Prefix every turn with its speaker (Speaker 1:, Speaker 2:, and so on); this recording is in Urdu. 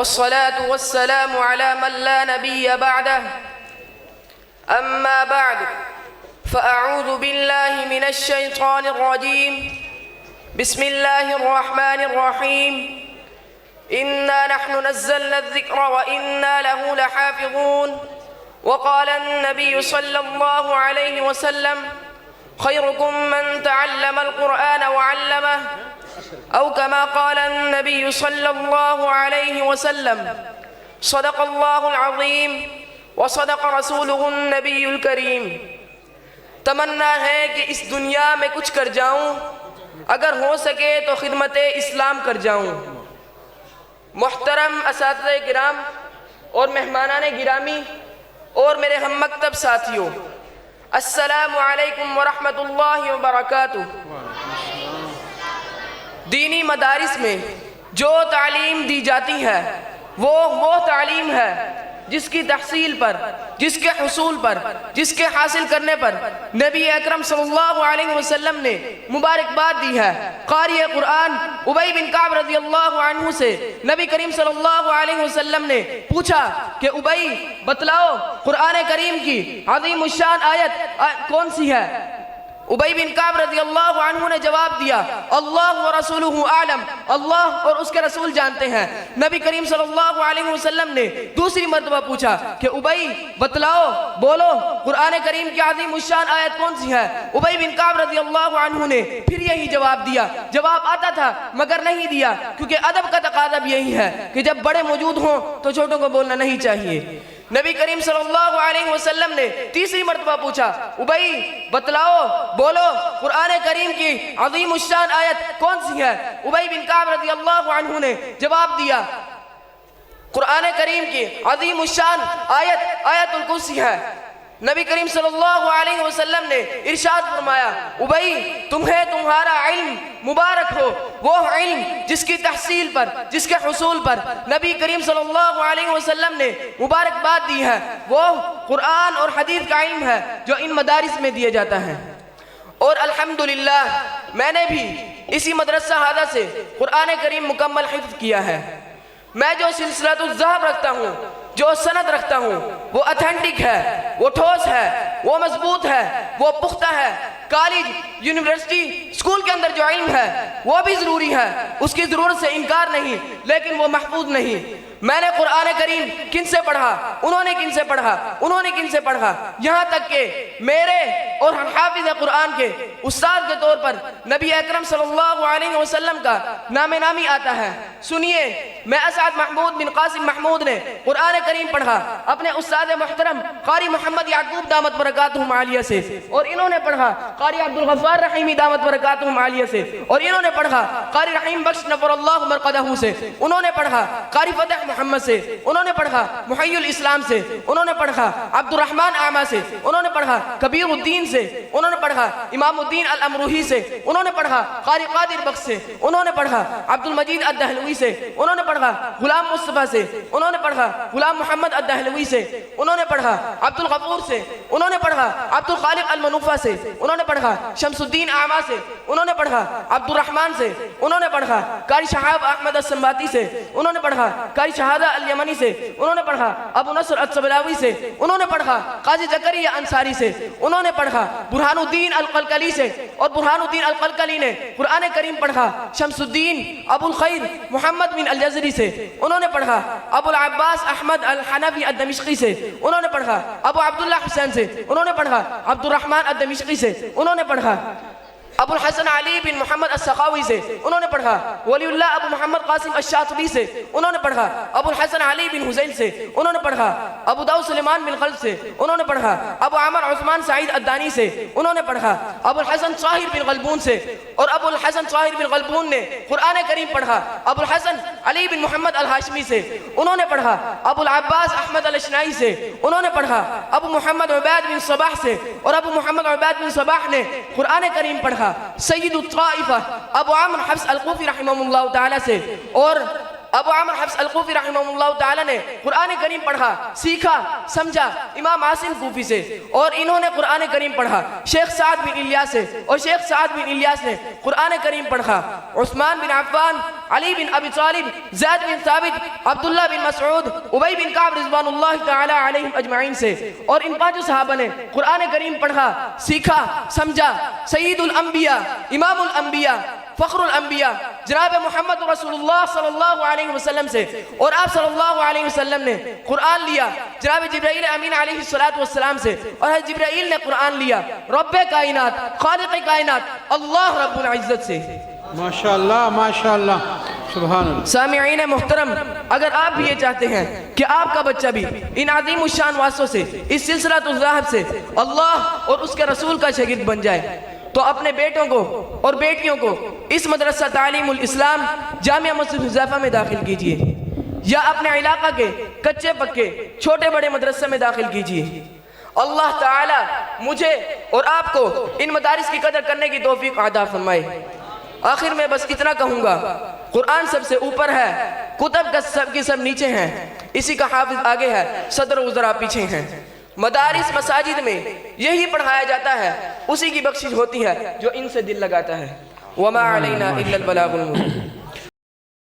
Speaker 1: والصلاة والسلام على من لا نبي بعده أما بعد فأعوذ بالله من الشيطان الرجيم بسم الله الرحمن الرحيم إنا نحن نزلنا الذكر وإنا له لحافظون وقال النبي صلى الله عليه وسلم خيركم من تعلم القرآن وعلمه أو كما قال النبي صلى الله عليه وسلم صدق الله العظيم وصدق رسوله النبی الکریم۔ تمنا ہے کہ اس دنیا میں کچھ کر جاؤں، اگر ہو سکے تو خدمت اسلام کر جاؤں۔ محترم اساتذہ کرام اور مہمانان گرامی اور میرے ہم مکتب ساتھیوں، السلام علیکم ورحمۃ اللہ وبرکاتہ۔ دینی مدارس میں جو تعلیم دی جاتی ہے وہ تعلیم ہے جس کی تحصیل پر، جس کے حصول پر، جس کے حاصل کرنے پر نبی اکرم صلی اللہ علیہ وسلم نے مبارکباد دی ہے۔ قاری قرآن ابی بن کعب رضی اللہ عنہ سے نبی کریم صلی اللہ علیہ وسلم نے پوچھا کہ ابی بتلاؤ قرآن کریم کی عظیم الشان آیت کون سی ہے؟ ابی بن کعب رضی اللہ عنہ نے جواب دیا اللہ ورسولہ اعلم، اللہ اور اس کے رسول جانتے ہیں۔ نبی کریم صلی اللہ علیہ وسلم نے دوسری مرتبہ پوچھا کہ ابی بتلاؤ، بولو قرآن کریم کی عظیم الشان آیت کون سی ہے؟ ابی بن کعب رضی اللہ عنہ نے پھر یہی جواب دیا۔ جواب آتا تھا مگر نہیں دیا، کیونکہ ادب کا تقاضا بھی یہی ہے کہ جب بڑے موجود ہوں تو چھوٹوں کو بولنا نہیں چاہیے۔ نبی کریم صلی اللہ علیہ وسلم نے تیسری مرتبہ پوچھا ابی بتلاؤ، بولو قرآن کریم کی عظیم الشان آیت کون سی ہے؟ ابی بن کعب رضی اللہ عنہ نے جواب دیا قرآن کریم کی عظیم الشان آیت الکرسی ہے۔ نبی کریم صلی اللہ علیہ وسلم نے ارشاد فرمایا ابی تمہیں تمہارا علم مبارک ہو، وہ علم جس کی تحصیل پر، جس کے حصول پر نبی کریم صلی اللہ علیہ وسلم نے مبارکباد دی ہے، وہ قرآن اور حدیث کا علم ہے جو ان مدارس میں دیا جاتا ہے۔ اور الحمدللہ میں نے بھی اسی مدرسہ ہادہ سے قرآن کریم مکمل حفظ کیا ہے۔ میں جو سلسلۃ الذہب رکھتا ہوں، جو سند رکھتا ہوں، وہ اتھینٹک ہے، وہ ٹھوس ہے، وہ مضبوط ہے، وہ پختہ ہے۔ کالج، یونیورسٹی، اسکول کے اندر جو علم ہے وہ بھی ضروری ہے، اس کی ضرورت سے انکار نہیں، لیکن وہ محفوظ نہیں۔ میں نے قرآن کریم کن سے پڑھا، انہوں نے کن سے پڑھا، انہوں نے کن سے پڑھا، یہاں تک کہ میرے اور حافظ قرآن کے استاد کے طور پر نبی اکرم صلی اللہ علیہ وسلم کا نام نامی آتا ہے۔ سنیے، میں اسعد محمود بن قاسم محمود نے قرآن کریم پڑھا اپنے استاد محترم قاری محمد یعقوب دامت برکاتہم عالیہ سے، اور انہوں نے پڑھا قاری عبدالغفار رحیمی دامت برکاتہم عالیہ سے، اور انہوں نے پڑھا قاری رحیم بخش نور اللہ مرقدہ سے، انہوں نے پڑھا قاری فتح محمد سے، انہوں نے پڑھا محی الاسلام سے، انہوں نے پڑھا عبد الرحمن اعمیٰ سے، انہوں نے پڑھا کبیر الدین سے، انہوں نے پڑھا امام الدین الامروہی سے، انہوں نے پڑھا قاری قادر بخش سے، انہوں نے پڑھا عبد المجید الدہلوی سے، انہوں نے پڑھا غلام مصطفیٰ سے، انہوں نے پڑھا غلام محمد الدہلوی سے، انہوں نے پڑھا عبد الغفور سے، انہوں نے پڑھا عبد الخالق المنوفہ سے، انہوں نے پڑھا شمس الدین اعمیٰ سے، انہوں نے پڑھا عبد الرحمن سے، انہوں نے پڑھا قاری شہاب احمد السنباطی سے، انہوں نے پڑھا قاری شہادہ الیمنی سے، انہوں نے پڑھا ابو نصر السبلاوی سے، انہوں نے پڑھا قاضی زکریا انصاری سے، انہوں نے پڑھا برہان الدین القلقلی سے، اور برہان الدین القلقلی نے قرآن کریم پڑھا شمس الدین ابو الخیر محمد بن الجزری سے، انہوں نے پڑھا ابو العباس احمد الحنفی الدمشقی سے، انہوں نے پڑھا ابو عبداللہ حسین سے، انہوں نے پڑھا عبد الرحمن الدمشقی سے، انہوں نے پڑھا ابو الحسن علی بن محمد السخاوی سے، انہوں نے پڑھا ولی اللہ ابو محمد قاسم الشاطبی سے، انہوں نے پڑھا ابو الحسن علی بن حسین سے، انہوں نے پڑھا ابو داؤد سلیمان بن خلف سے، انہوں نے پڑھا ابو عامر عثمان سعید الدانی سے، انہوں نے پڑھا ابو الحسن طاہر بن غلبون سے، اور ابو الحسن طاہر بن غلبون نے قرآن کریم پڑھا ابو الحسن علی بن محمد الہاشمی سے، انہوں نے پڑھا ابو العباس احمد الاشنائی سے، انہوں نے پڑھا ابو محمد عبید بن صباح سے، اور ابو محمد عبید بن صباح نے قرآن کریم پڑھا سید الطائفہ ابو عامر حفص القوفی رحمہ اللہ تعالیٰ سے، اور ابو عامر حفص الکوفی رحمہ اللہ تعالی نے قرآن کریم پڑھا، سیکھا، سمجھا امام عاصم کوفی سے، اور انہوں نے قرآن کریم پڑھا شیخ سعد بن الیاس سے، اور شیخ سعد بن الیاس نے قرآن کریم پڑھا عثمان بن عفان، علی بن ابی طالب، زید بن ثابت، عبداللہ بن مسعود، ابی بن کعب رضوان اللہ تعالی علیہم اجمعین سے، اور ان پانچوں صحابہ نے قرآن کریم پڑھا، سیکھا، سمجھا سید الانبیاء، امام الانبیاء، فخر الانبیاء جناب محمد رسول اللہ صلی اللہ علیہ وسلم سے، اور آپ صلی اللہ علیہ وسلم نے قرآن لیا جناب جبرائیل امین علیہ السلام سے، اور حضرت جبرائیل نے قرآن لیا رب کائنات، خالق کائنات اللہ رب العزت سے۔
Speaker 2: ماشاءاللہ ماشاءاللہ سبحان اللہ۔
Speaker 1: سامعین محترم، اگر آپ بھی یہ چاہتے ہیں کہ آپ کا بچہ بھی ان عظیم الشان واسطوں سے، اس سلسلۃ الذہب سے اللہ اور اس کے رسول کا شاگرد بن جائے، تو اپنے بیٹوں کو اور بیٹیوں کو اس مدرسہ تعلیم الاسلام جامعہ مسجد حذیفہ میں داخل کیجئے، یا اپنے علاقہ کے کچے پکے چھوٹے بڑے مدرسے میں داخل کیجئے۔ اللہ تعالی مجھے اور آپ کو ان مدارس کی قدر کرنے کی توفیق عطا فرمائے۔ آخر میں بس اتنا کہوں گا، قرآن سب سے اوپر ہے، کتب کا سب کی سب نیچے ہیں، اسی کا حافظ آگے ہے، صدر و وزراء پیچھے ہیں۔ مدارس مساجد میں یہی پڑھایا جاتا ہے، اسی کی بخشش ہوتی ہے جو ان سے دل لگاتا ہے۔ وما علینا الا البلاغ المبین۔